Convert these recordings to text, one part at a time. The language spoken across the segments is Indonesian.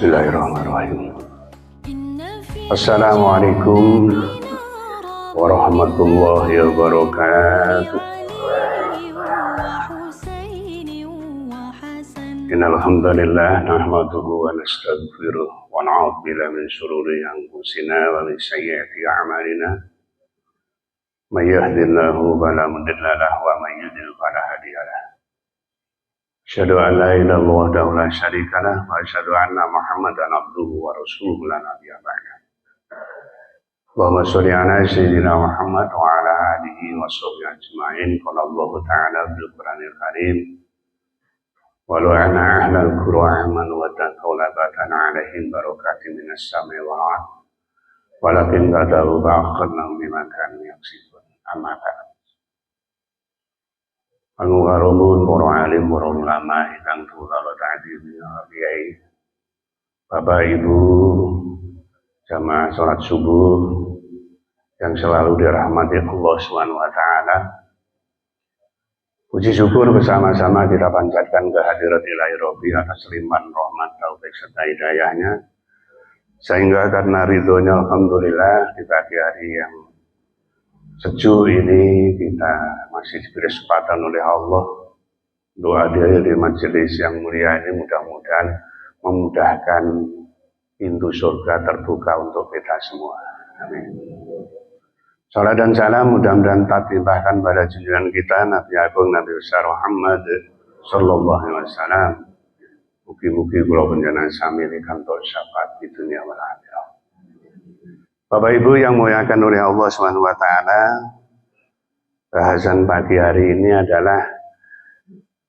Bismillahirrahmanirrahim. Assalamualaikum warahmatullahi wabarakatuh. Innal hamdalillah nahmaduhu wa nastaghfiruh wa na'udzu billahi min shururi anfusina wa min sayyiati a'malina. May yahdihillahu fala mudilla lahu wa may yudlil fala hadiya lahu. Asyhadu an la ilaha illallah wahdahu la syarika lah wa asyhadu anna Muhammadan abduhu wa rasuluhu la nabiyya ba'da. Allahumma sholli ala sayyidina Muhammad wa ala alihi wa sahbihi ajma'in. Qala Allah ta'ala bil Qur'anil Karim. Walau anna ahlal qura amanu wa taqaw la batana 'alaihim barakatin minas sama'i wal ardh. Walakin kadabu ba'akhadnahum bima kanu yaksibun. Amma ba'd. Al-Muharramun, para alim, para ulama, ingkang kula ta'dhimi kiai, Bapak Ibu, jamaah salat subuh yang selalu dirahmati Allah Subhanahu wa taala. Puji syukur bersama-sama kita panjatkan kehadirat Ilahi Rabbi atas limpahan rahmat taufik serta hidayahnya, sehingga karena ridhonya alhamdulillah di pagi hari yang sejuk ini kita masih diberi kesempatan oleh Allah untuk hadir di majelis yang mulia ini. Mudah-mudahan memudahkan pintu surga terbuka untuk kita semua. Amin. Salam dan salam mudah-mudahan terlimpahkan pada junjungan kita Nabi Agung Nabi besar Muhammad sallallahu alaihi wasallam. Mugi-mugi kula panjenengan sami kantos syafaat di dunia wal akhirah. Bapak Ibu yang muliakan oleh Allah Subhanahu wa taala, bahasan pagi hari ini adalah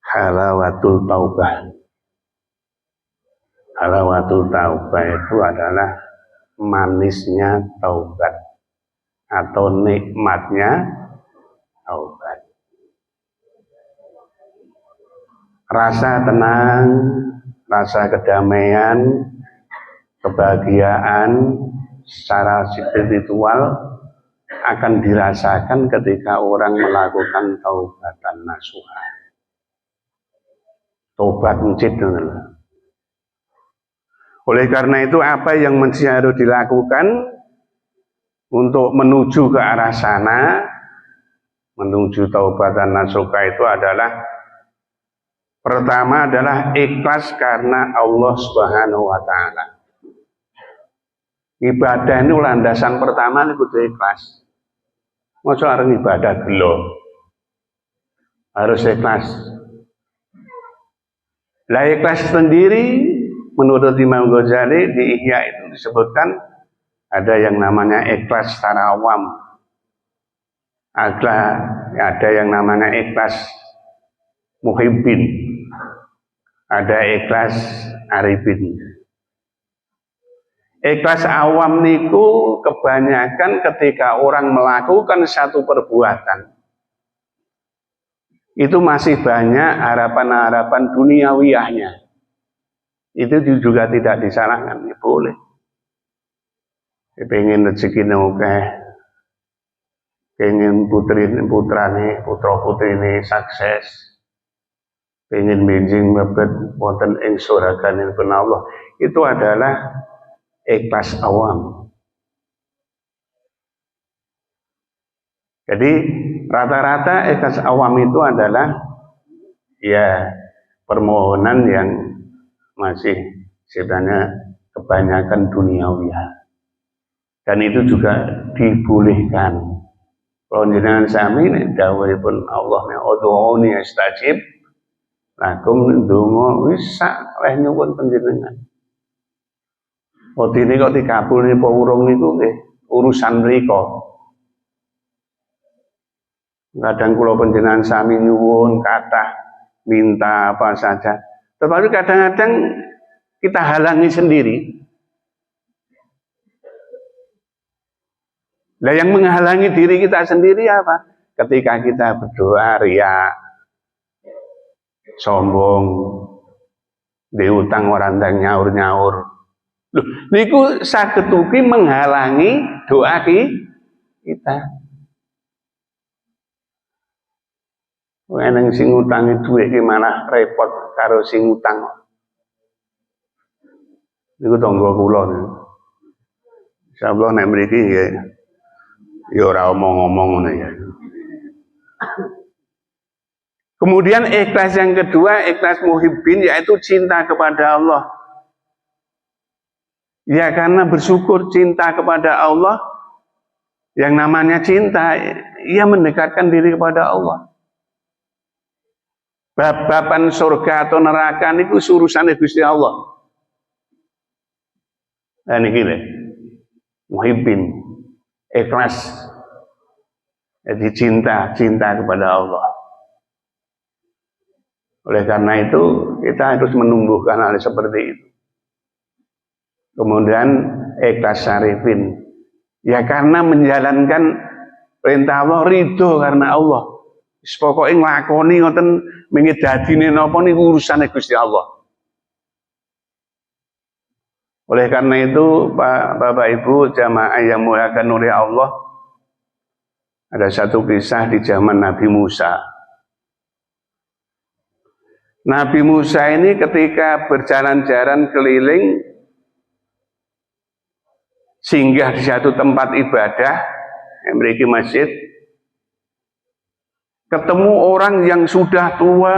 halawatul taubah. Halawatul taubah itu adalah manisnya taubat atau nikmatnya taubat. Rasa tenang, rasa kedamaian, kebahagiaan secara spiritual akan dirasakan ketika orang melakukan taubatan nasuha. Taubat mencit. Oleh karena itu apa yang mesti harus dilakukan untuk menuju ke arah sana, menuju taubatan nasuha itu adalah pertama adalah ikhlas karena Allah Subhanahu wa taala. Ibadah ini landasan pertama ini kudu ikhlas. Masa orang ibadah gelo, harus ikhlas. Lah ikhlas sendiri menurut Imam Ghazali di Ihya itu disebutkan ada yang namanya ikhlas secara awam. Ada yang namanya ikhlas muhibbin. Ada ikhlas arifin. Ikhlas awam niku kebanyakan ketika orang melakukan satu perbuatan itu masih banyak harapan-harapan duniawiyahnya. Itu juga tidak disalahkan, ya boleh. Pengen rezeki oke, pengen putra putrine sukses, pengen benjing mebet wonten ing surganing Allah. Itu adalah ikhlas awam. Jadi rata-rata ikhlas awam itu adalah ya permohonan yang masih sebenarnya kebanyakan duniawiyah. Dan itu juga dibolehkan. Kalau jenengan sami nek dawuhipun Allah nek ud'uni astajib lakum ndonga wis sak oleh nyuwun panjenengan. Ini kok dikabulne apa urung niku nggih urusan mriko. Kadang kula panjenengan sami nyuwun kathah minta apa saja. Tetapi kadang-kadang kita halangi sendiri. Nah, yang menghalangi diri kita sendiri apa? Ketika kita berdoa riya, sombong, diutang orang dan nyaur-nyaur. Loh, niku saged ugi menghalangi doa kita. Eneng sing ngutangi dhuwit iki malah repot karo sing utang. Niku tangga kula niku. Insyaallah nek mriki nggih ya ora omong-omong ngono ya. Kemudian ikhlas yang kedua, ikhlas muhibbin, yaitu cinta kepada Allah. Ya karena bersyukur cinta kepada Allah, yang namanya cinta, ia mendekatkan diri kepada Allah. Bab-baban surga atau neraka itu urusan Gusti Allah. Nah niki lho. Muhibbin, ikhlas. Jadi cinta kepada Allah. Oleh karena itu kita harus menumbuhkan hal seperti itu. Kemudian ikhlas syarifin. Ya karena menjalankan perintah Allah, ridho karena Allah. Pokoknya nglakoni ngoten mengke dadine napa niku urusane Gusti Allah. Oleh karena itu Bapak Ibu jamaah yang muliakan oleh Allah, ada satu kisah di zaman Nabi Musa. Nabi Musa ini ketika berjalan-jalan keliling singgah di satu tempat ibadah, yang memiliki masjid, ketemu orang yang sudah tua,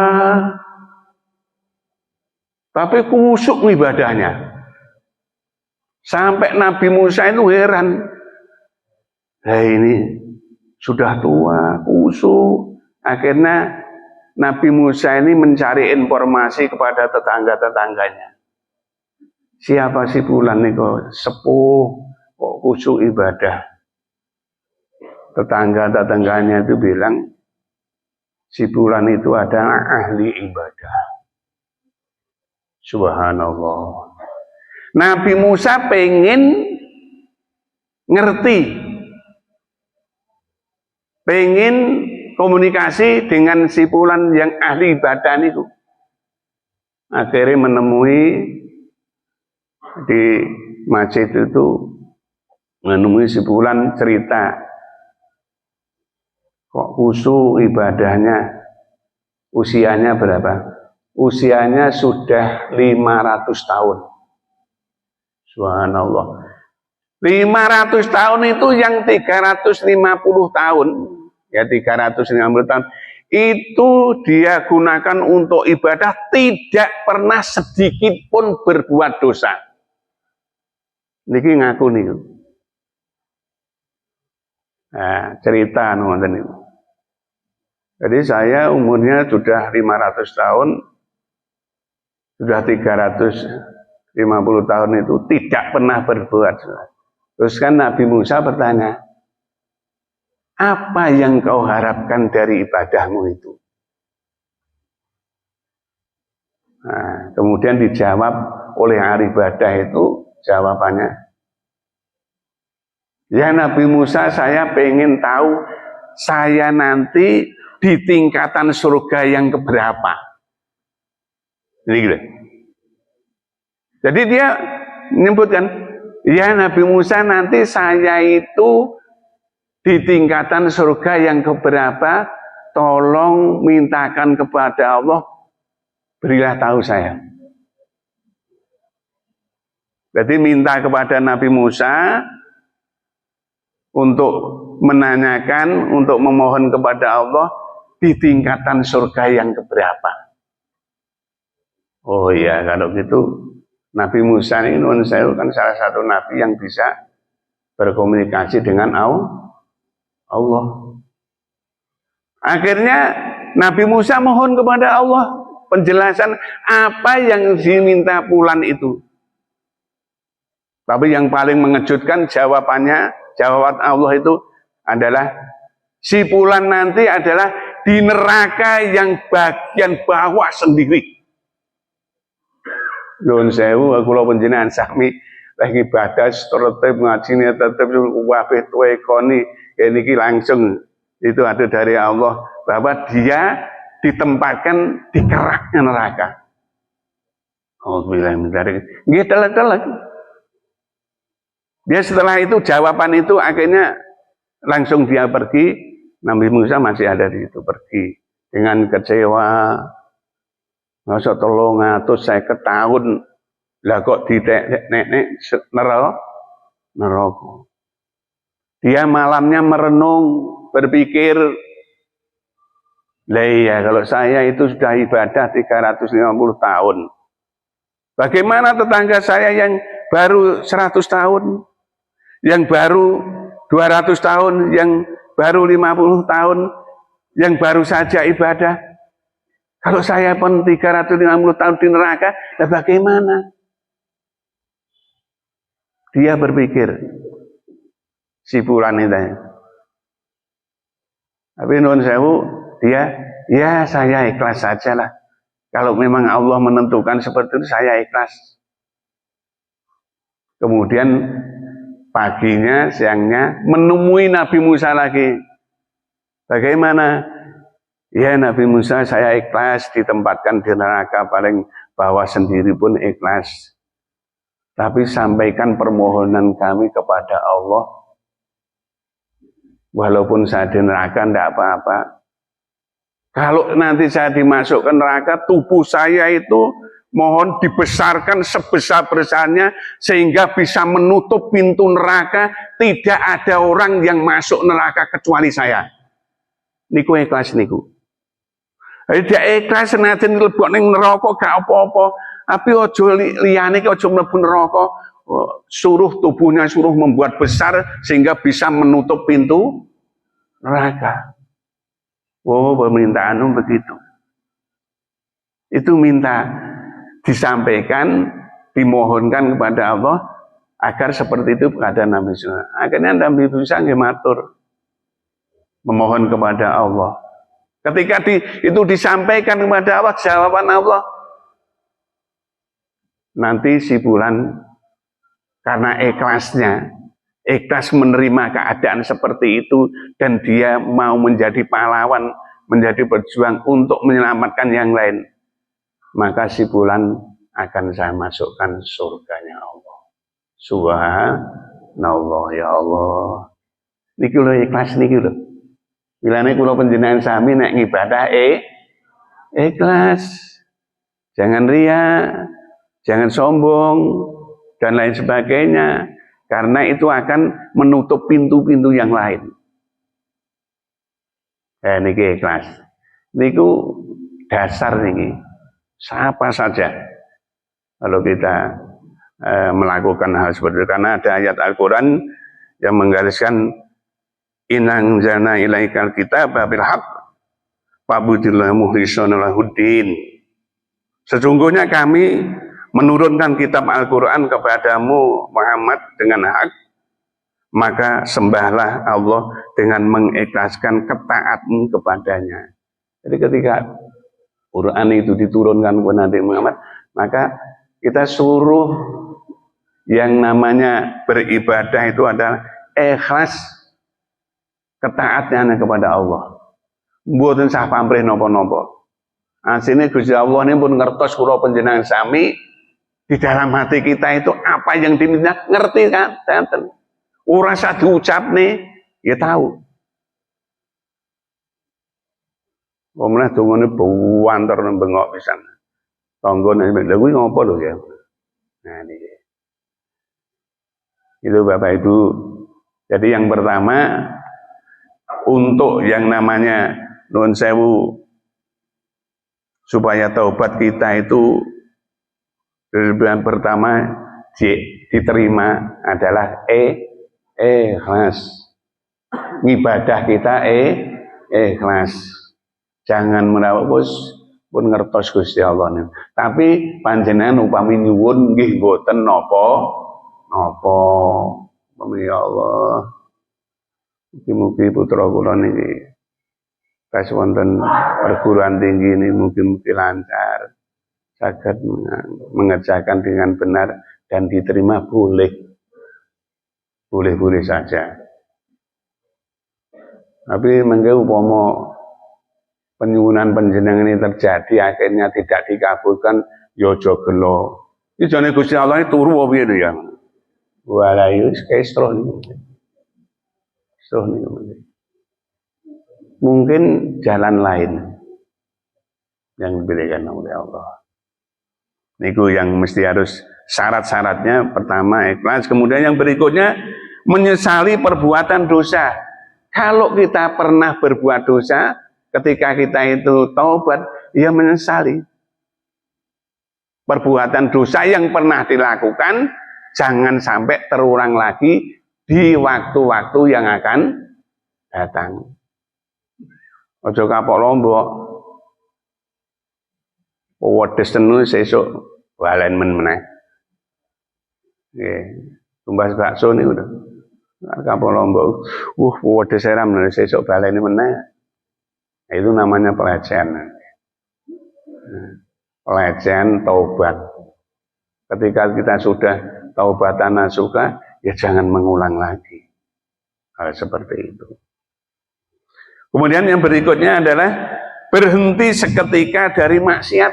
tapi kusuk ibadahnya. Sampai Nabi Musa itu heran, ini sudah tua, kusuk. Akhirnya Nabi Musa ini mencari informasi kepada tetangga-tetangganya. Siapa sih bulan nih kok sepuh, kok kusuk ibadah? Tetangga-tetangganya itu bilang, si bulan itu adalah ahli ibadah. Subhanallah. Nabi Musa pengen ngerti, pengen komunikasi dengan si bulan yang ahli ibadah itu. Akhirnya menemui di masjid itu, menemui si bulan cerita, kok khusyuk ibadahnya, usianya berapa? Usianya sudah 500 tahun. Subhanallah. 500 tahun itu yang 350 tahun. Ya 350 tahun itu dia gunakan untuk ibadah, tidak pernah sedikit pun berbuat dosa. Niki ngaku nih. Nah, cerita nonton itu. Jadi saya umurnya sudah 500 tahun, sudah 350 tahun itu tidak pernah berbuat dosa. Terus kan Nabi Musa bertanya, apa yang kau harapkan dari ibadahmu itu? Nah, kemudian dijawab oleh ahli ibadah itu, jawabannya, ya Nabi Musa, saya pengen tahu saya nanti di tingkatan surga yang keberapa. Jadi gitu. Jadi dia menyebutkan, ya Nabi Musa, nanti saya itu di tingkatan surga yang keberapa, tolong mintakan kepada Allah, berilah tahu saya. Jadi minta kepada Nabi Musa untuk menanyakan, untuk memohon kepada Allah di tingkatan surga yang keberapa. Oh iya, kalau gitu Nabi Musa ini kan salah satu nabi yang bisa berkomunikasi dengan Allah. Akhirnya Nabi Musa mohon kepada Allah penjelasan apa yang diminta bulan itu. Tapi yang paling mengejutkan jawaban Allah itu adalah si bulan nanti adalah di neraka yang bagian bawah sendiri. Nuwun sewu, kula panjenengan sami lagi ibadah tertib ngajine tetep wabeh tuwe koni niki langsung itu ada dari Allah bahwa dia ditempatkan di keraknya neraka. Alhamdulillah dari nggih telek-telek. Dia setelah itu jawaban itu akhirnya langsung dia pergi. Nabi Musa masih ada di situ, pergi dengan kecewa. Masa 350 tahun Lah kok nek neraka. Dia malamnya merenung, berpikir, lah iya kalau saya itu sudah ibadah 350 tahun. Bagaimana tetangga saya yang baru 100 tahun, yang baru 200 tahun, yang baru 50 tahun, yang baru saja ibadah. Kalau saya pun 350 tahun di neraka, lah bagaimana? Dia berpikir, si fulan itu. Tapi nun sewu, dia, ya saya ikhlas saja lah. Kalau memang Allah menentukan seperti itu, saya ikhlas. Kemudian paginya, siangnya, menemui Nabi Musa lagi. Bagaimana? Ya Nabi Musa, saya ikhlas ditempatkan di neraka, paling bawah sendiri pun ikhlas. Tapi sampaikan permohonan kami kepada Allah. Walaupun saya di neraka, tidak apa-apa. Kalau nanti saya dimasukkan neraka, tubuh saya itu mohon dibesarkan sebesar-besarnya sehingga bisa menutup pintu neraka. Tidak ada orang yang masuk neraka kecuali saya. Niku ikhlas niku. Dia ikhlas senajan mlebu ning neraka gak apa-apa. Tapi ojo liyane ki ojo mlebu neraka. Suruh tubuhnya suruh membuat besar sehingga bisa menutup pintu neraka. Oh, permintaan begitu. Itu minta disampaikan, dimohonkan kepada Allah agar seperti itu keadaan Nabi Musa. Akhirnya Nabi Musa matur memohon kepada Allah. Ketika itu disampaikan kepada Allah, jawaban Allah, nanti si fulan karena ikhlas menerima keadaan seperti itu dan dia mau menjadi pahlawan, menjadi berjuang untuk menyelamatkan yang lain, maka si fulan akan saya masukkan surganya Allah. Subhanallah, ya Allah. Niki lho ikhlas niki lho. Bilane kula panjenengan sami nek ngibadah ikhlas. Jangan ria, jangan sombong dan lain sebagainya. Karena itu akan menutup pintu-pintu yang lain. Niki ikhlas. Niku dasar niki. Siapa saja kalau kita melakukan hal seperti itu, karena ada ayat Al-Quran yang menggariskan inang jana ilaikal kitab bil haq fa'budillah muhlisana lahuddin. Sesungguhnya kami menurunkan kitab Al-Quran kepadamu Muhammad dengan hak, maka sembahlah Allah dengan mengikhlaskan ketaatmu kepadanya. Jadi ketika Quran itu diturunkan kepada Nabi Muhammad, maka kita suruh yang namanya beribadah itu adalah ikhlas ketaatnya kepada Allah. Mboten sah pamrih napa-napa. Asline Gusti Allah ini pun ngertos kula panjenengan sami. Di dalam hati kita itu apa yang diminta ngerti kan? Ora usah diucap nih, ya tahu. Omlah dongane buanter nang bengok pisan. Tanggane lha kuwi ngopo lho ya. Nah niki. Itu Bapak Ibu. Jadi yang pertama untuk yang namanya nuwun sewu supaya taubat kita itu yang pertama diterima adalah ikhlas. Ibadah kita ikhlas. Jangan menawus pun ngertos Gusti Allah nih. Tapi panjenengan upami nyuwun nggih boten napa. Ya Allah. Mugi-mugi putra kula niki pas wonten perguruan tinggi ini mugi-mugi lancar. Saged mengerjakan dengan benar dan diterima boleh saja. Tapi mengke upama penyuwunan panjenengan ini terjadi akhirnya tidak dikabulkan, ya aja gelo. Iki jane Gusti Allah iki turu apa piye ya? Wala yus kaestro niku. Mungkin jalan lain yang diberikan oleh Allah. Niku yang mesti harus syarat-syaratnya. Pertama ikhlas, kemudian yang berikutnya menyesali perbuatan dosa. Kalau kita pernah berbuat dosa, ketika kita itu taubat, ya menyesali perbuatan dosa yang pernah dilakukan, jangan sampai terulang lagi di waktu-waktu yang akan datang. Ojo kapok lombok, wedes tenan sesuk balen meneh. Nggih, tumbas bakso niku lho. Kapok lombok, wedes seram sesuk balen meneh. Itu namanya pelecehan. Pelecehan taubat. Ketika kita sudah taubatan nasuha, ya jangan mengulang lagi hal seperti itu. Kemudian yang berikutnya adalah berhenti seketika dari maksiat.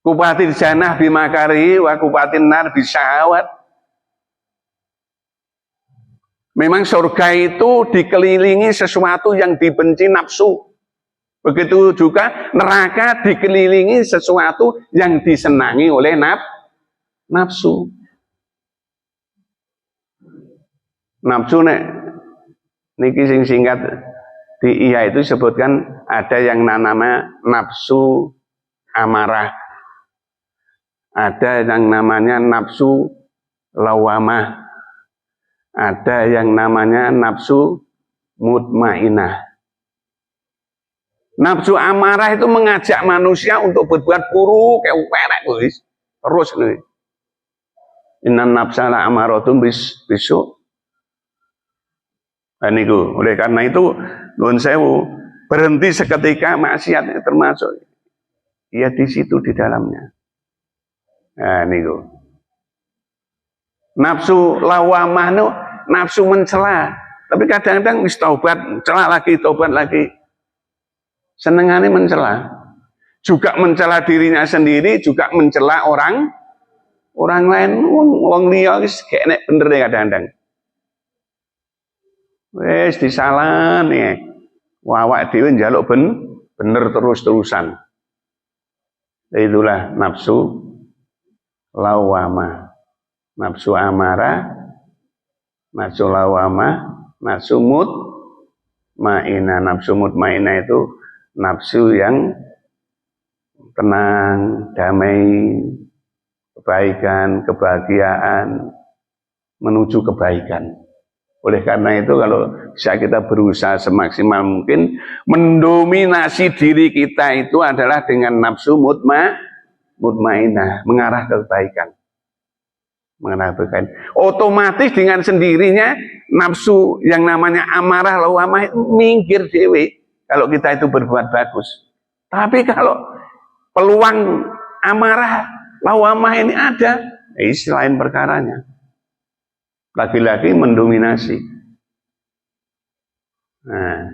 Kupatin janah bimakari wa kupatin nar bisyahawat. Memang surga itu dikelilingi sesuatu yang dibenci nafsu. Begitu juga neraka dikelilingi sesuatu yang disenangi oleh nafsu. Nafsu niki sing singkat di iya itu sebutkan ada yang namanya nafsu amarah, ada yang namanya nafsu lawamah, ada yang namanya nafsu mutmainah. Nafsu amarah itu mengajak manusia untuk berbuat buruk, kayak perek terus nih. Innan nafsala amarotum bisu. Dan itu, oleh karena itu, nuwun sewu, berhenti seketika maksiat termasuk. Ya di situ di dalamnya. Nah niku. Nafsu lawamah no, nafsu mencela. Tapi kadang-kadang wis taubat, mencela lagi, taubat lagi. Senengane mencela. Juga mencela dirinya sendiri, juga mencela orang lain. Wong liya wis kene bener kadang-kadang. Wis disalan ya. Awak dhewe njaluk bener terus-terusan. Itulah nafsu lawamah, nafsu amarah, nafsu lawamah, nafsu mutmainah. Nafsu mutmainah itu nafsu yang tenang, damai, kebaikan, kebahagiaan, menuju kebaikan. Oleh karena itu kalau bisa kita berusaha semaksimal mungkin mendominasi diri kita itu adalah dengan nafsu mutmainah, mengarah ke kebaikan. Mengarah ke kebaikan. Otomatis dengan sendirinya nafsu yang namanya amarah lawamah minggir dewe kalau kita itu berbuat bagus. Tapi kalau peluang amarah lawamah ini ada, selain perkaranya. Lagi-lagi mendominasi. Nah,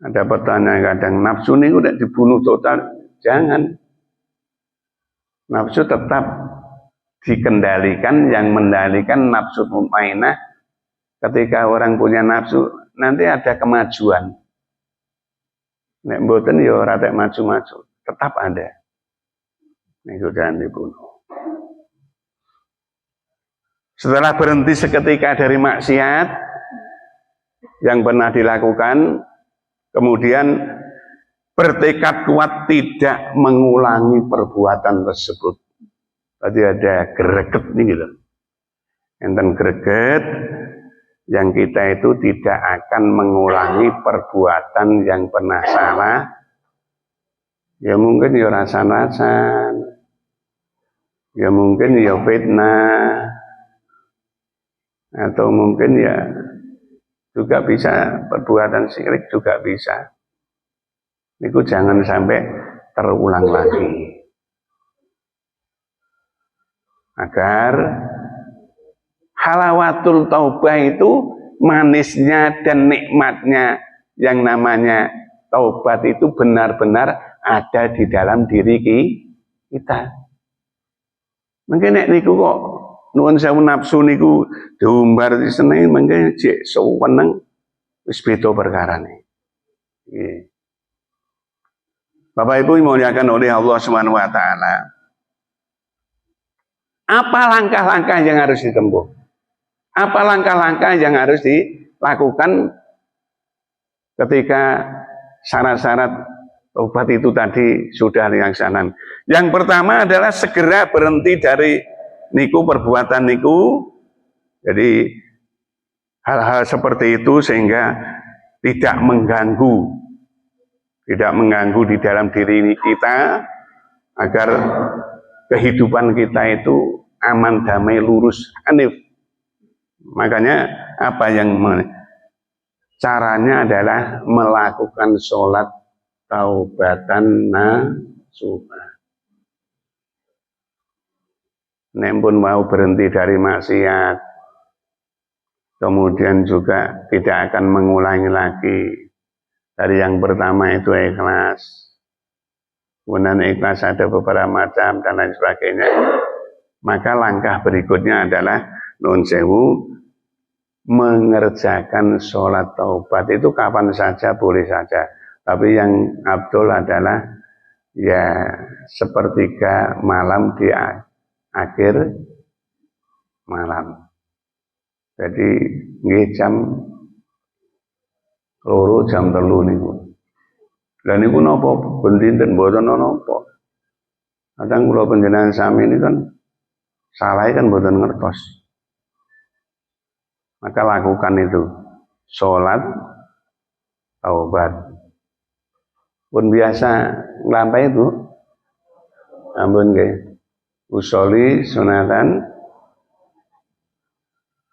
ada pertanyaan kadang, nafsu ini udah dibunuh total. Jangan. Nafsu tetap dikendalikan, yang mendalikan nafsu mutmainah. Ketika orang punya nafsu, nanti ada kemajuan. Nek mboten ya ora tek maju-maju, tetap ada. Niku jangan dibunuh. Setelah berhenti seketika dari maksiat yang pernah dilakukan, kemudian bertekad kuat tidak mengulangi perbuatan tersebut. Tadi ada greget nih gitu. Enten greget yang kita itu tidak akan mengulangi perbuatan yang pernah salah. Ya mungkin ya rasan-rasan. Ya mungkin ya fitnah. Atau mungkin ya juga bisa perbuatan syirik juga bisa. Itu jangan sampai terulang lagi. Agar halawatul taubah itu manisnya dan nikmatnya yang namanya taubat itu benar-benar ada di dalam diri kita. Mungkin nek niku kok nuwun sewu nafsu niku diumbar seneng mengke jek seneng wis beda perkarane. Nggih. Bapak Ibu dimuliakan oleh Allah Subhanahu wa taala. Apa langkah-langkah yang harus ditempuh? Apa langkah-langkah yang harus dilakukan ketika syarat-syarat obat itu tadi sudah dilaksanakan? Yang pertama adalah segera berhenti dari niku perbuatan niku. Jadi hal-hal seperti itu sehingga tidak mengganggu di dalam diri kita, agar kehidupan kita itu aman, damai, lurus, hanif. Makanya caranya adalah melakukan sholat taubatan nasuha. Nek pun mau berhenti dari maksiat, kemudian juga tidak akan mengulangi lagi. Dari yang pertama itu ikhlas. Kemudian ikhlas ada beberapa macam dan lain sebagainya. Maka langkah berikutnya adalah nun sewu, mengerjakan sholat taubat itu kapan saja boleh saja. Tapi yang abdul adalah ya sepertiga malam di akhir malam. Jadi jam loro jam 3 niku. Lah niku napa bendinten mboten napa. Kadang kula panjenengan sami ini kan salah kan mboten ngertos. Maka lakukan itu. Salat taubat. Pun biasa nglampahi itu. Ampun nggih. Usolli sunatan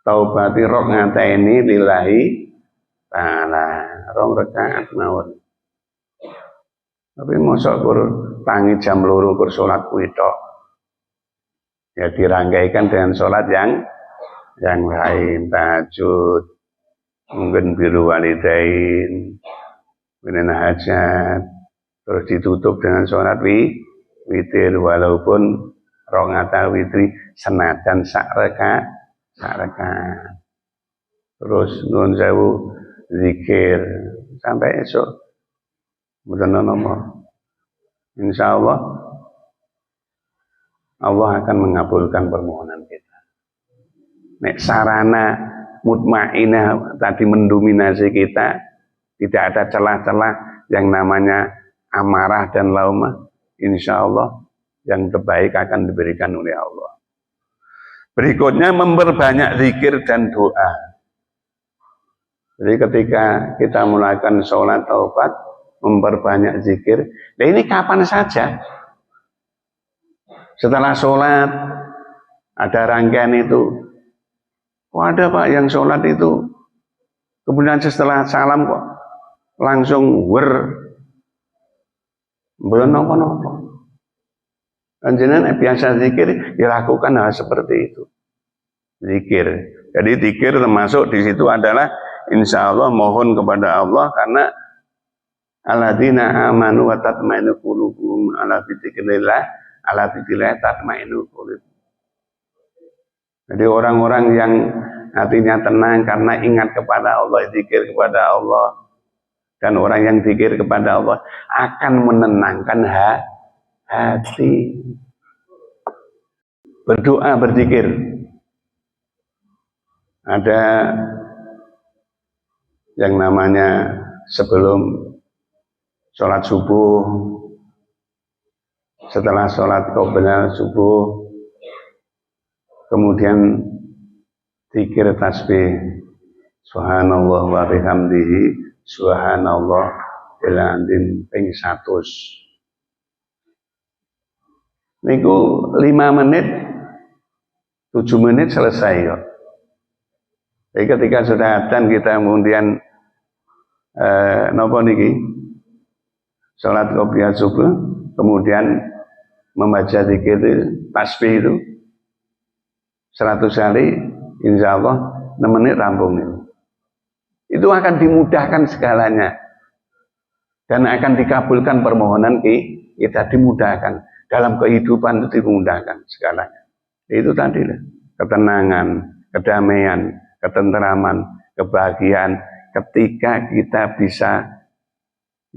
taubati rakaataini lillahi ta'ala, 2 rakaat mawon. Tapi mosok kur tangi jam 2 kur salat kuwi tok. Ya dirangkaikan dengan salat yang lain, tahajud, mungkin biru walidain, menen hajat, terus ditutup dengan salat witir, walaupun rakaat witri senajan sak rakaat. Terus nuwun sewu zikir sampai esok. Mboten nomor. Insyaallah Allah akan mengabulkan permohonan kita. Nek sarana mutmainah tadi mendominasi kita, tidak ada celah-celah yang namanya amarah dan laumah, insyaallah yang terbaik akan diberikan oleh Allah. Berikutnya memperbanyak zikir dan doa. Jadi ketika kita melakukan sholat taubat, memperbanyak zikir. Nah ini kapan saja. Setelah sholat, ada rangkaian itu. Oh ada Pak yang sholat itu, kemudian setelah salam kok langsung belum nopo-nopo. Panjenengan biasa zikir, dilakukan hal seperti itu. Zikir. Jadi zikir termasuk di situ adalah insya Allah mohon kepada Allah, karena alladzina amanu wa tatmainu qulubuhum ala dzikrillah tatmainu qulub. Jadi orang-orang yang hatinya tenang karena ingat kepada Allah, zikir kepada Allah, dan orang yang zikir kepada Allah akan menenangkan hati. Berdoa, berzikir. Ada yang namanya sebelum sholat subuh, setelah sholat qobliyah subuh, kemudian zikir tasbih subhanallah wa bihamdihi subhanallah bilantin ping 100. Niku 5 menit 7 menit selesai kok. Jadi ketika sudah adzan kita kemudian napa niki salat qobliyah subuh, kemudian membaca zikir tasbih itu 100 kali, insya Allah 6 menit rampung itu. Itu akan dimudahkan segalanya dan akan dikabulkan permohonan kita, dimudahkan dalam kehidupan, itu dimudahkan segalanya. Itu tadi ketenangan, kedamaian, ketenteraman, kebahagiaan ketika kita bisa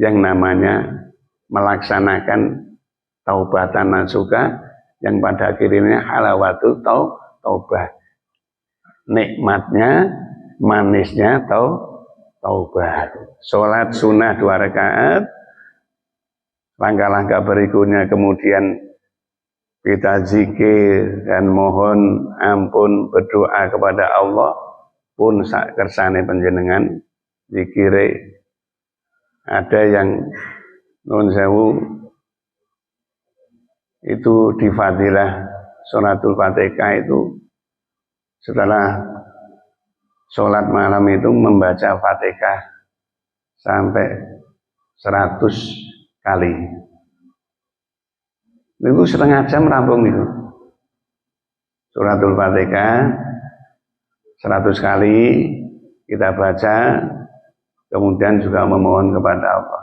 yang namanya melaksanakan taubatan nasuka yang pada akhirnya halawatul taubah. Nikmatnya, manisnya taubat. Sholat sunnah 2 rakaat. Langkah-langkah berikutnya kemudian kita zikir dan mohon ampun, berdoa kepada Allah pun sak kersane panjenengan zikire. Ada yang nun sewu itu di fadilah suratul Fatihah itu setelah sholat malam itu membaca Fatihah sampai 100 kali. Itu setengah jam rampung itu. Suratul Fatihah 100 kali kita baca, kemudian juga memohon kepada Allah.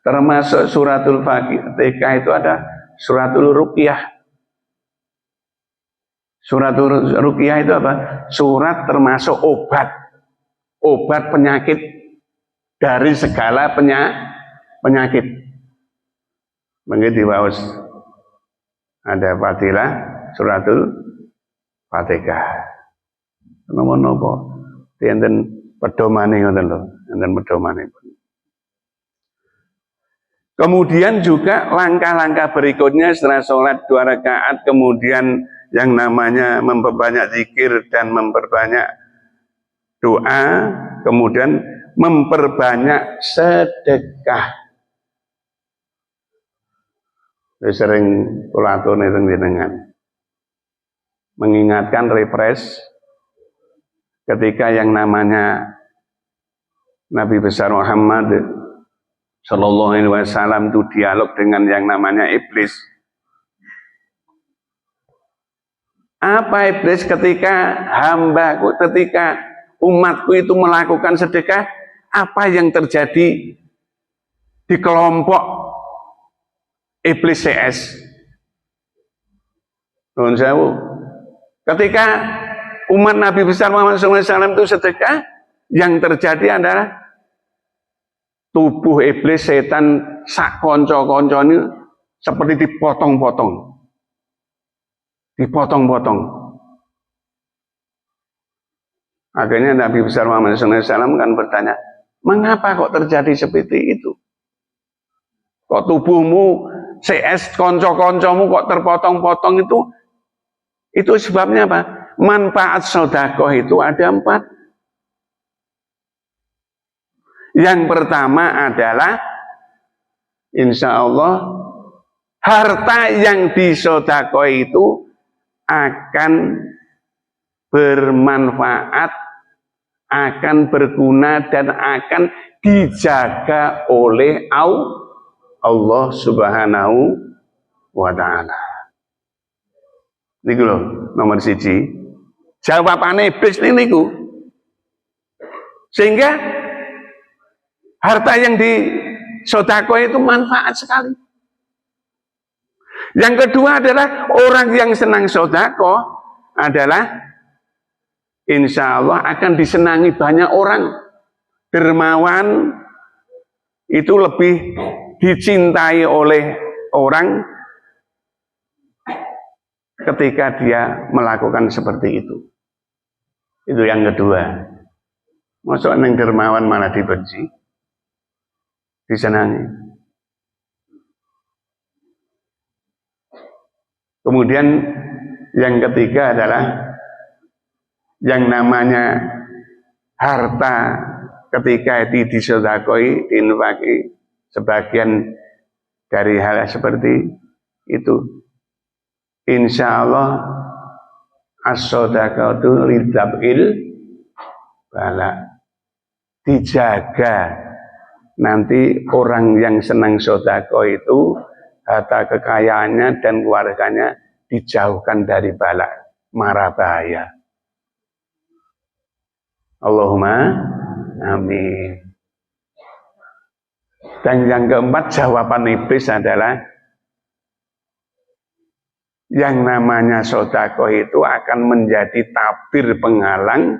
Termasuk suratul Fatihah itu ada suratul Ruqyah. Suratul Ruqyah itu apa? Surat termasuk obat penyakit dari segala penyakit. Menjadi waos ada fadilah suratul Fatihah. Napa-napa enten pedomane ngoten lho, enten pedomane. Kemudian juga langkah-langkah berikutnya setelah sholat 2 rakaat, kemudian yang namanya memperbanyak zikir dan memperbanyak doa, kemudian memperbanyak sedekah. Sering kula aturi dengan mengingatkan refresh ketika yang namanya Nabi besar Muhammad Sallallahu Alaihi Wasallam itu dialog dengan yang namanya iblis. Apa iblis ketika hambaku, ketika umatku itu melakukan sedekah, apa yang terjadi di kelompok iblis CS? Nuhun sewu. Ketika umat Nabi besar Muhammad SAW itu sedekah, yang terjadi adalah tubuh iblis setan sak konco-konco ini seperti dipotong-potong. Akhirnya Nabi besar Muhammad SAW kan bertanya, mengapa kok terjadi seperti itu? Kok tubuhmu CS konco-koncomu kok terpotong-potong itu? Itu sebabnya apa? Manfaat sedekah itu ada 4. Yang pertama adalah insya Allah harta yang disedekah itu akan bermanfaat, akan berguna dan akan dijaga oleh Allah Subhanahu wa Ta'ala. Niku lho nomor 1. Jawabane iblis niku. Sehingga harta yang disedekah itu manfaat sekali. Yang kedua adalah orang yang senang sedekah adalah insya Allah akan disenangi banyak orang. Dermawan itu lebih dicintai oleh orang ketika dia melakukan seperti itu. Itu yang kedua. Masuk neng dermawan malah dibenci, disenangi. Kemudian yang ketiga adalah yang namanya harta ketika disedekah, diinfaki, sebagian dari hal seperti itu, insya Allah as-sadaqatu lidzabil bala, dijaga. Nanti orang yang senang sedekah itu harta kekayaannya dan keluarganya dijauhkan dari bala, mara bahaya. Allahumma amin. Dan yang keempat, jawaban iblis adalah yang namanya sedekah itu akan menjadi tabir penghalang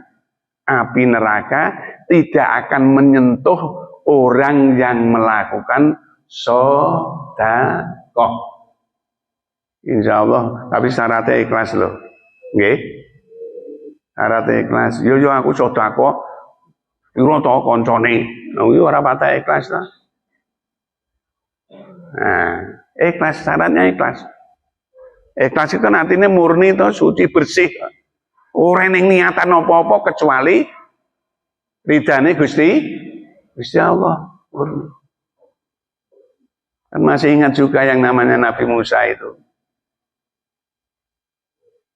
api neraka, tidak akan menyentuh orang yang melakukan sedekah. Insyaallah, tapi syaratnya ikhlas loh. Nggih. Syaratnya ikhlas. Yo aku sedekah piro to koncone. Lha iki ora patah ikhlas ta. Nah, ikhlas syaratnya ikhlas. Ikhlas itu artinya murni to, suci bersih. Ora ning niatan apa-apa kecuali ridane Gusti Allah. Murni. Kan masih ingat juga yang namanya Nabi Musa itu.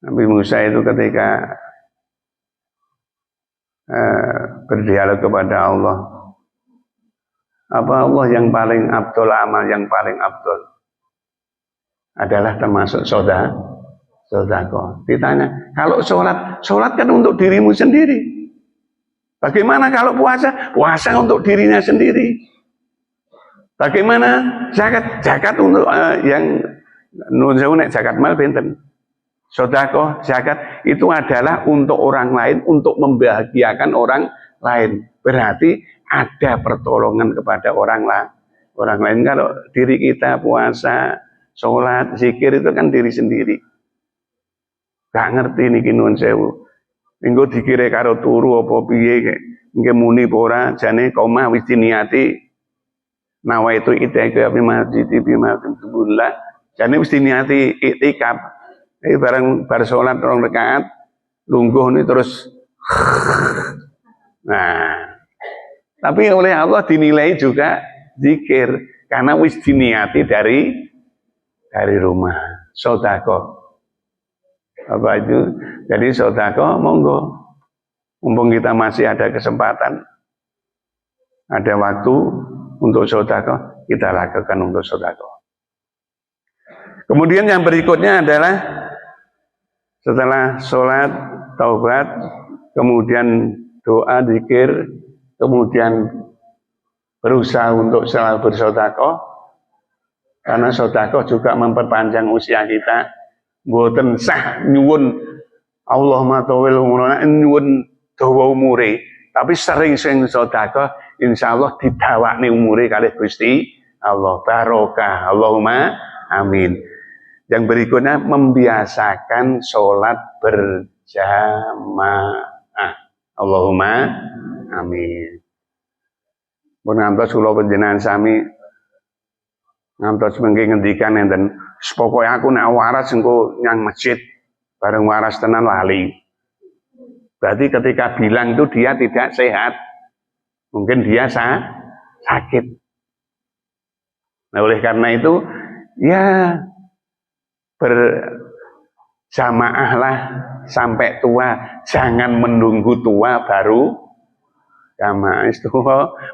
Nabi Musa itu ketika berdialog kepada Allah, apa Allah yang paling abdul, amal yang paling abdul adalah termasuk sedekah. Ditanya, kalau sholat kan untuk dirimu sendiri. Bagaimana kalau puasa? Puasa untuk dirinya sendiri. Bagaimana zakat? Zakat untuk yang nun sewu nek zakat mal benten. Sedekah, zakat itu adalah untuk orang lain, untuk membahagiakan orang lain. Berarti ada pertolongan kepada orang lain. Kalau diri kita puasa, sholat, zikir itu kan diri sendiri. Gak ngerti niki nun sewu. Minggu dikira karo turu apa piye nggih muni ora jane koma wis diniati nawa itu itikaf masjid bima tubullah jane wis diniati itikaf. Bareng bar salat 2 rakaat lungguh nih terus. Nah, tapi oleh Allah dinilai juga zikir karena wis diniati dari rumah. Sedekah. Apa itu? Jadi sedekah monggo. Mumpung kita masih ada kesempatan, ada waktu untuk sedekah, kita lakukan untuk sedekah. Kemudian yang berikutnya adalah setelah sholat, taubat, kemudian doa, zikir, kemudian berusaha untuk selalu bersedekah, karena sedekah juga memperpanjang usia kita. Mboten sah nyuwun Allahumma tawil umurana nyuwun dawa umure, tapi sering sedekah insyaallah didawakne umure kalih Gusti Allah. Barokah. Allahumma amin. Yang berikutnya membiasakan sholat berjamaah. Allahumma amin. Pun ngantos kula panjenengan sami ngantos mengki ngendikan enten pokoke aku nek waras engko nyang masjid bareng waras tenan lali. Berarti ketika bilang itu dia tidak sehat. Mungkin dia sakit. Nah, oleh karena itu ya berjamaahlah sampai tua, jangan menunggu tua baru jamaah. Itu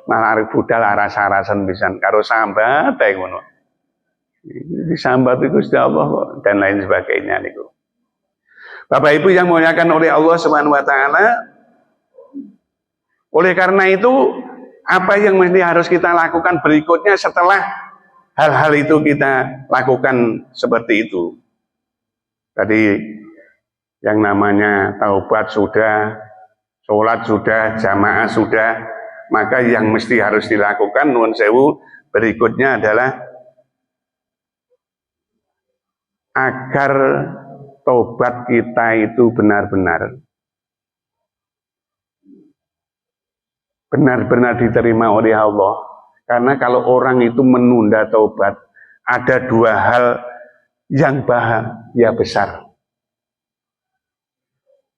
malah arep budal aras-arasan pisan karo sambat ae ngono. Disambat itu Gusti Allah dan lain sebagainya niku. Bapak Ibu yang dimuliakan oleh Allah Subhanahu wa taala, oleh karena itu apa yang mesti harus kita lakukan berikutnya setelah hal-hal itu kita lakukan seperti itu. Tadi yang namanya taubat sudah, sholat sudah, jamaah sudah, maka yang mesti harus dilakukan nuwun sewu berikutnya adalah agar tobat kita itu benar-benar diterima oleh Allah. Karena kalau orang itu menunda taubat, ada 2 hal yang bahaya besar.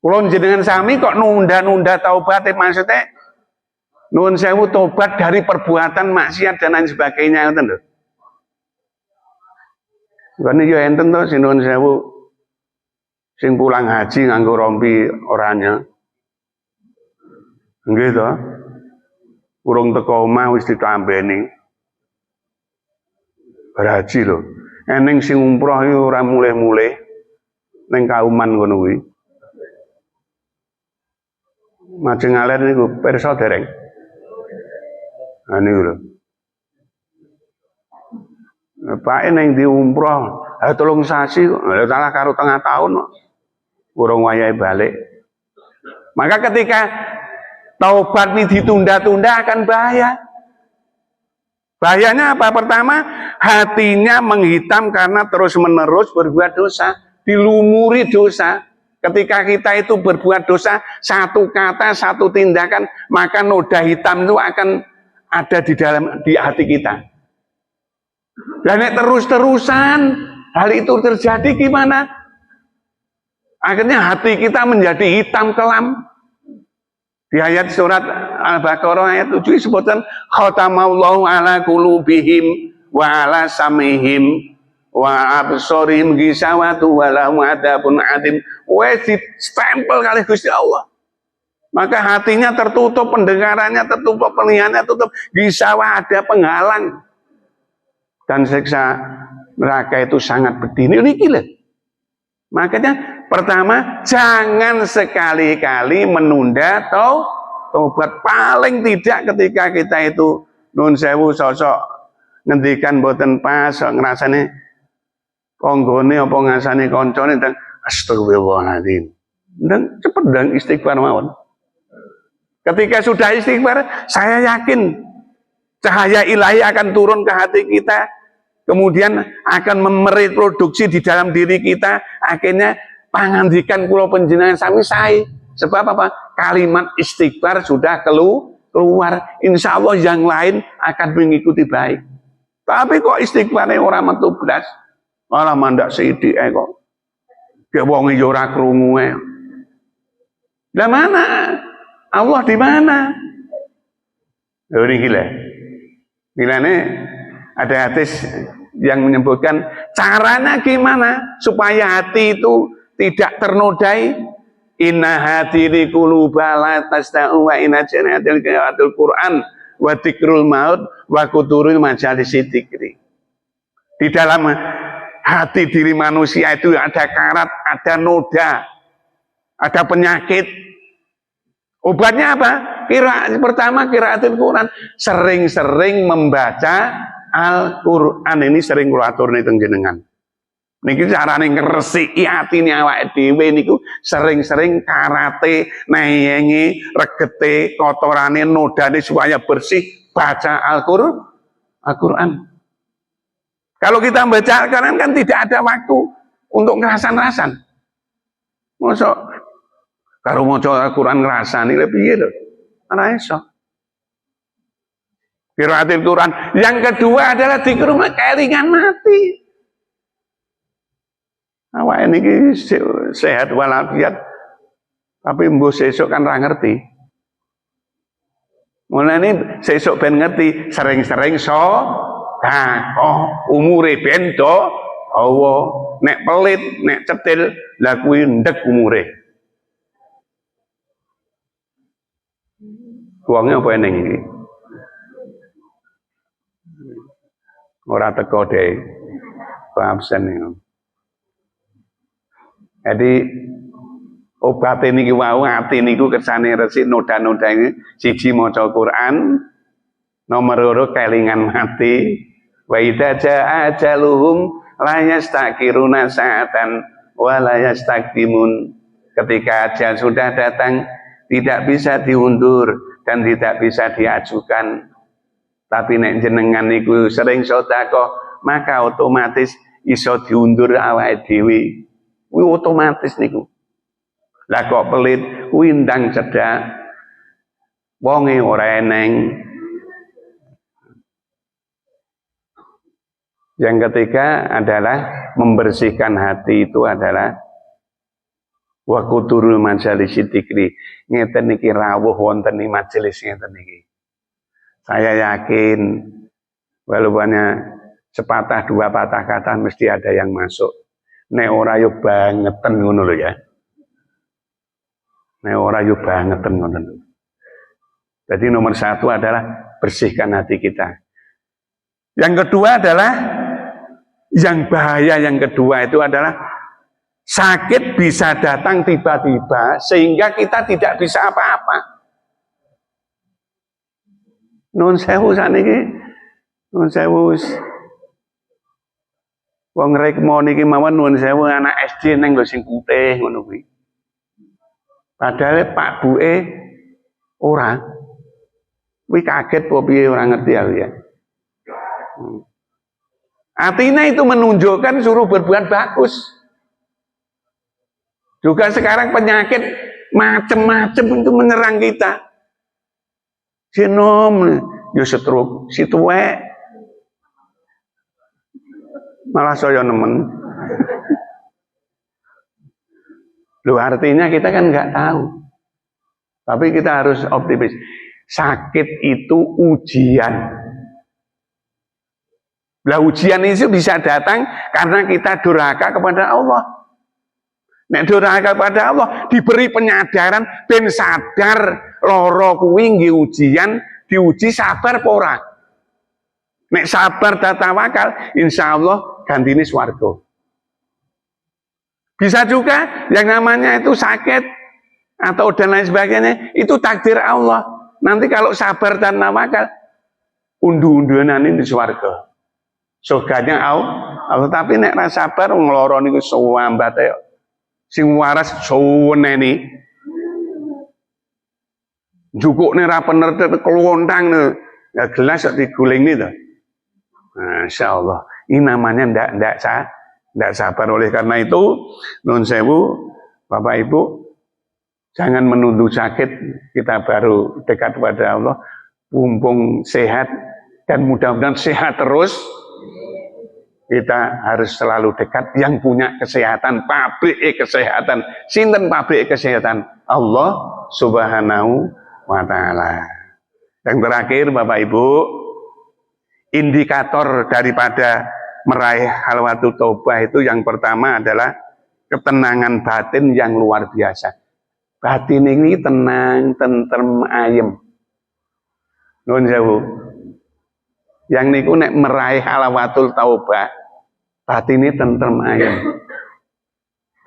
Kula jenengan sami kok nunda-nunda taubat, maksudnya nuwun sewu tobat dari perbuatan maksiat dan lain sebagainya ngoten lho. Kan yo enten to sing nuwun sewu sing pulang haji nganggo rompi oranye. Nggih to. Urung teko omah wis ditambeni. Berhaji lho. Eneng sing umroh iki ora mulih-mulih ning kauman ngono kuwi. Majeng aler niku pirsa dereng. Ha niku lho. Pak ning di umroh, 3 sasi kok salah karo tengah tahun kok. Urung wayahe balik. Maka ketika taubat ini ditunda-tunda akan bahaya. Bahayanya apa? Pertama, hatinya menghitam karena terus-menerus berbuat dosa, dilumuri dosa. Ketika kita itu berbuat dosa, satu kata, satu tindakan, maka noda hitam itu akan ada di hati kita. Dan terus-terusan hal itu terjadi gimana? Akhirnya hati kita menjadi hitam kelam. Di ayat surat Al-Baqarah ayat 7 disebutkan khatamallahu ala qulubihim wa ala samihim wa absarihim gisawatu wa lahum adzabun adzim. Wes stempel kali Gusti Allah. Maka hatinya tertutup, pendengarannya tertutup, penglihatannya tertutup, gisawah ada penghalang. Dan siksa neraka itu sangat pedih. Ini gila. Makanya pertama, jangan sekali-kali menunda tobat. Paling tidak ketika kita itu nun sewu sosok ngendikan boten pas, ngrasane konggone apa ngasane koncone dan astagfirullahaladzim. Dan cepet dan istighfar mawon. Ketika sudah istighfar, saya yakin cahaya ilahi akan turun ke hati kita, kemudian akan mereproduksi di dalam diri kita, akhirnya pangandikan kula panjenengan sami sae. Sebab apa? Kalimat istighfar sudah keluar. Insya Allah yang lain akan mengikuti baik. Tapi kok istighfarnya orang metu blas, malah mandak sithik kok. Ge wong yo ora krungu ae. Lah mana? Allah di mana? Lho niki lho. Gilane ada hadis yang menyebutkan caranya gimana supaya hati itu tidak ternodai. Inna hati li quluba la tasta'u wa inna janatil qiraatul Qur'an wa dzikrul maut wa kuturul majalis dzikri. Di dalam hati diri manusia itu ada karat, ada noda, ada penyakit. Obatnya apa? Pertama qiraatul Qur'an, sering-sering membaca Al-Qur'an. Ini sering kula aturne teng jenengan. Niki carane ngresiki atine awake dhewe niku sering-sering karate, neyengi, regete, kotorane, nodane supaya bersih, baca Al-Qur'an. Kalau kita baca Al-Qur'an kan tidak ada waktu untuk ngerasan-rasan. Mosok karo maca Al-Qur'an ngrasani lha piye lho? Ora iso. Qiraatul Qur'an. Yang kedua adalah dzikir kelingan mati. Awak ini sehat walafiat, tapi mbuh sesuk kan ra ngerti. Mulane sesuk ben ngerti, sering-sering umure ben dawa. Nek pelit, nek cetil, lah kuwi ndek umure. Wonge apa eneng iki? Ora teko deh. Absen iki. Jadi obat ini wau ati niku kersane resik noda-noda ini siji maca Quran, nomor loro kelingan mati. Wa idza jaa ajaluhum la yastakiruna sa'atan wa la yastakdimun. Ketika ajal sudah datang tidak bisa diundur dan tidak bisa diajukan. Tapi nek jenengan niku sering sedekah, maka otomatis iso diundur awake dhewe. Kuwi otomatis niku. Lah kok pelit, kuwi ndang cedak. Wonge ora eneng. Yang ketiga adalah membersihkan hati itu adalah wa kuturul majalis dzikri. Ngeten niki rawuh wonten ing majelis ngeten niki. Saya yakin walaupun sepatah dua patah kata mesti ada yang masuk. Nek ora yo bangeten ngono lho ya. Nek ora yo bangeten ngono. Jadi nomor satu adalah bersihkan hati kita. Yang kedua adalah yang bahaya yang kedua itu adalah sakit bisa datang tiba-tiba sehingga kita tidak bisa apa-apa. Nun sewu saniki, nun sewu. Wong rekmo niki mawon nuwun sewu anak SD neng lho sing putih ngono kuwi. Padahal Pak Buke ora. Kuwi kaget apa piye ora ngerti aku ya. Artinya itu menunjukkan suruh berbuat bagus. Juga sekarang penyakit macam-macam itu menyerang kita. Sinom, yo stroke, si tuwek. Malah saya nemen. Loh, artinya kita kan nggak tahu. Tapi kita harus optimis. Sakit itu ujian. Lah ujian itu bisa datang karena kita durhaka kepada Allah. Nek durhaka kepada Allah diberi penyadaran ben sadar loro kuwi nggih ujian, diuji sabar apa ora. Nek sabar dan tawakal insyaallah gantine swarga. Bisa juga yang namanya itu sakit atau dan lain sebagainya itu takdir Allah. Nanti kalau sabar dan tawakal undu-undunan di swarga. Surganya Allah, tapi nek ra sabar ngloro niku suwambate yo. Sing waras suweneni. Jukukne ra bener kelontang ya gelas kok digulingni to. Masyaallah. Ini namanya ndak sabar. Oleh karena itu nuwun sewu Bapak Ibu, jangan menuduh sakit, kita baru dekat kepada Allah, mumpung sehat dan mudah-mudahan sehat terus. Kita harus selalu dekat yang punya kesehatan, pabrik kesehatan. Sinten pabrik kesehatan? Allah Subhanahu wa taala. Yang terakhir Bapak Ibu, indikator daripada meraih halwatul taubah itu yang pertama adalah ketenangan batin yang luar biasa. Batin ini tenang, tentrem, ayem. Nuwun sewu. Yang niku nek meraih halawatul taubah, batine tentrem ayem,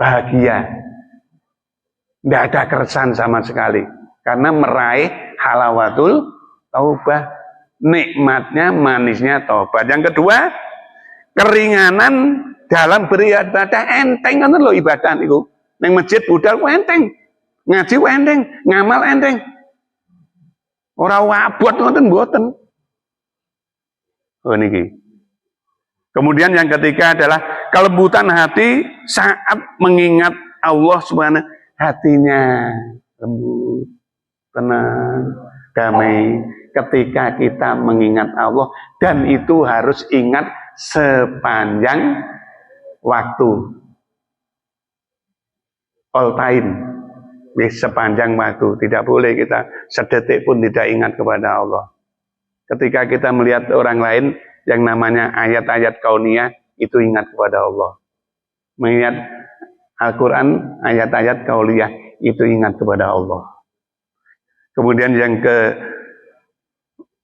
bahagia, tidak ada keresahan sama sekali, karena meraih halawatul taubah, nikmatnya, manisnya taubat. Yang kedua, keringanan dalam beribadah, enteng kan lo ibadah niku, neng masjid budal enteng, ngaji enteng, ngamal enteng, ora wabot ngoten mboten. Oh niki. Kemudian yang ketiga adalah kelembutan hati saat mengingat Allah Subhanahu, hatinya lembut, tenang, damai ketika kita mengingat Allah, dan itu harus ingat sepanjang waktu. All time. Sepanjang waktu, tidak boleh kita sedetik pun tidak ingat kepada Allah. Ketika kita melihat orang lain yang namanya ayat-ayat kauniyah, itu ingat kepada Allah. Mengingat Al-Quran, ayat-ayat kauniyah, itu ingat kepada Allah. Kemudian yang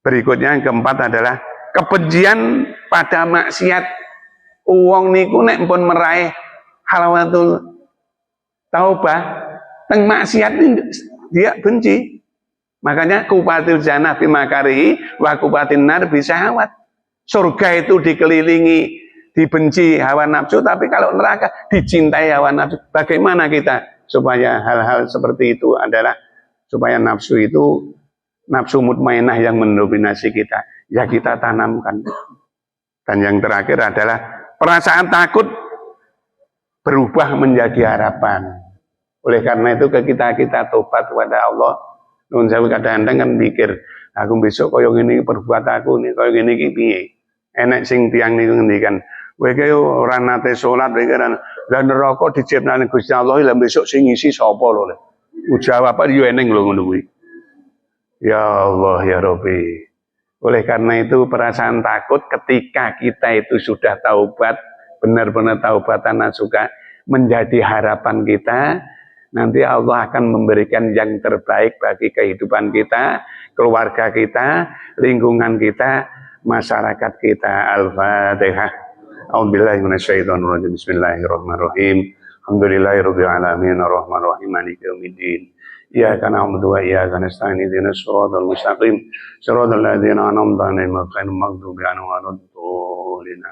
berikutnya, yang keempat adalah kebencian pada maksiat. Uang niku nek pun meraih halawatul taubah, teng maksiat dia benci. Makanya kupatil jannah bimakarihi wa kupatin nar bisahawat. Surga itu dikelilingi, dibenci hawa nafsu, tapi kalau neraka dicintai hawa nafsu. Bagaimana kita supaya hal-hal seperti itu adalah supaya nafsu itu nafsu mutmainah yang mendominasi kita, ya kita tanamkan. Dan yang terakhir adalah perasaan takut berubah menjadi harapan. Oleh karena itu kita tobat kepada Allah. Nun sewu kadang-kadang kan mikir, aku besok kaya ngene perbuat aku nih, kaya ngene iki piye. Enek sing tiyang niku ngendikan, kowe ki ora nate salat pikiran, lah neraka diciptakne Gusti Allah, lah besok sing ngisi sapa lho. Jawaban yo eneng lho ngono kuwi. Ya Allah ya Rabbi. Oleh karena itu perasaan takut ketika kita itu sudah taubat, benar-benar taubatan nasuka, menjadi harapan kita. Nanti Allah akan memberikan yang terbaik bagi kehidupan kita, keluarga kita, lingkungan kita, masyarakat kita. Al-Fatihah. A'udzubillahi minasyaitonir rajim. Bismillahirrahmanirrahim. Alhamdulillahirabbil alamin arrahmanir rahim maliki yaumiddin. Iyyaka na'budu wa iyyaka nasta'in ihdinas siratal mustaqim. Siratal ladzina an'amta 'alaihim ghairil maghdubi 'alaihim waladdallin.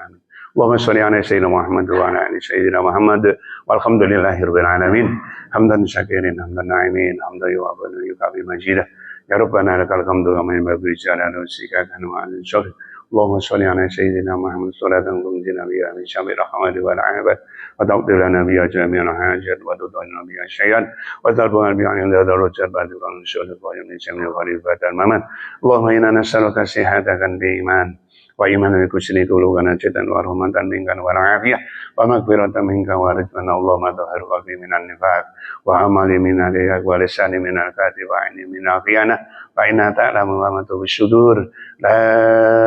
Allahumma shalli ala sayyidina Muhammad wa ala ali sayyidina Muhammad walhamdulillahirabbil alamin. Hamdan syakirin, hamdan na'imin, hamdan yu'abadu yukabi majidah. Ya Rabbana lakal hamdu kama yanbaghi li jalali wajhika wa 'ala syarri. اللهم صل على سيدنا محمد صلاة تنجينا بها من شر الرحمات والعافات وتغفر لنا بها جميع الحاجات وتطعنا بها شيئا وترفعنا بها عند درجات بعد من شر الظالم من جميع الخليفات الممات. اللهم إنا نسألك صحة بإيمان وإيمانا بكسر قلوبنا جدا ورحمة منك والعافية ومغفرة منك ورزقا اللهم طهر قلبي من النفاق وعملي من الرياء ولساني من الكذب وعيني من الخيانة فإنها تعلم وما تخفي الصدور لا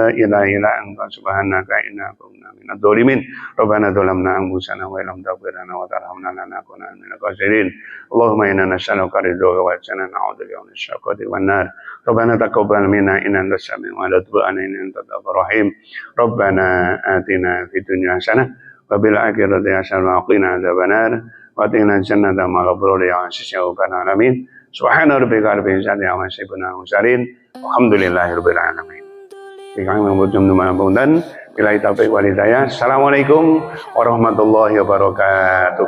إله إلا أنت سبحانك إنا كنا من الظالمين ربنا ظلمنا أنفسنا وإن لم تغفر لنا وترحمنا لنكونن من الخاسرين اللهم إنا نسألك رضاك والجنة نعوذ بك من الشقاء والنار ربنا تقبل منا إنك أنت السميع العليم وتب علينا إنك أنت الغفور الرحيم ربنا آتنا في الدنيا حسنة وفي الآخرة حسنة وقنا عذاب النار وقنا الجنة مع الأبرار يا عزيز يا رب العالمين سبحان ربك رب العزة عما يصفون وسلام والحمد لله رب العالمين. Kami membutuhkan teman-teman bila taufiq wal hidayah. Assalamualaikum warahmatullahi wabarakatuh.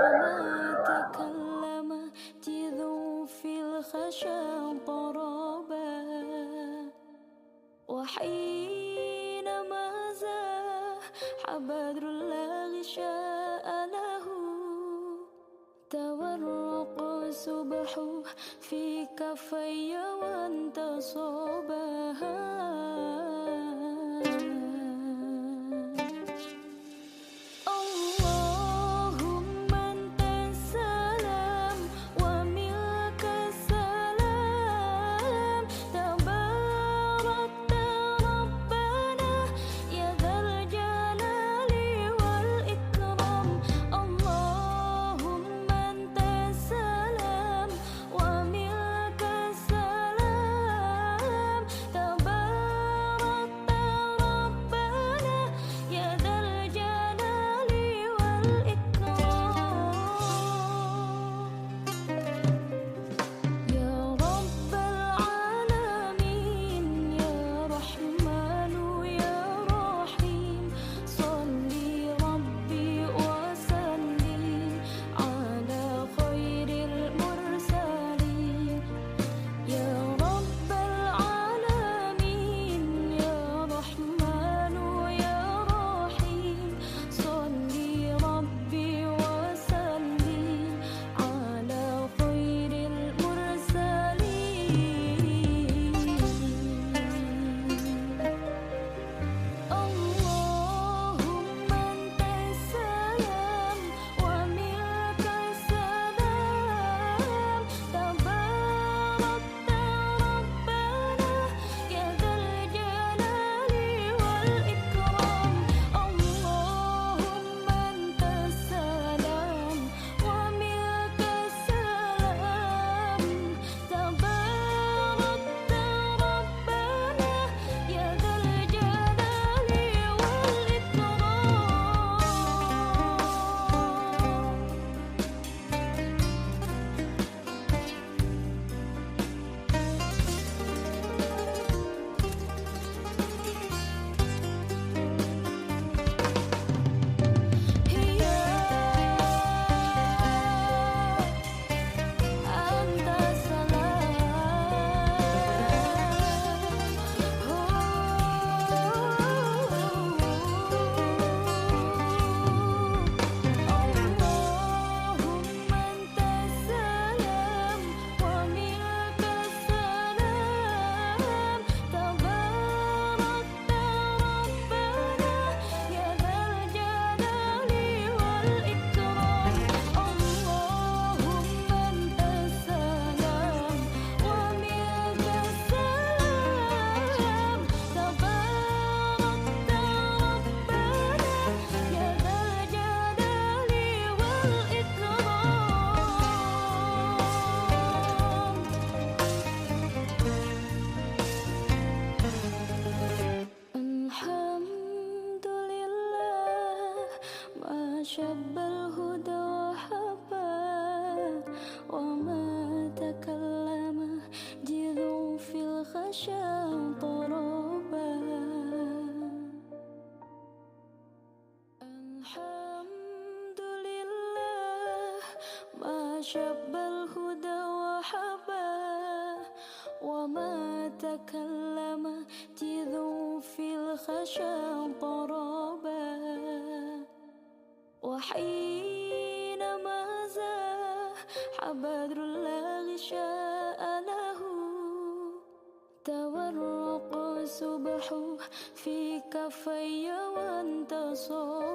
وما تكلم جذو في الخشب غشا طرابا وحينما زاح بدر الله غشاء له تورق الصبح في كفي وانتصابها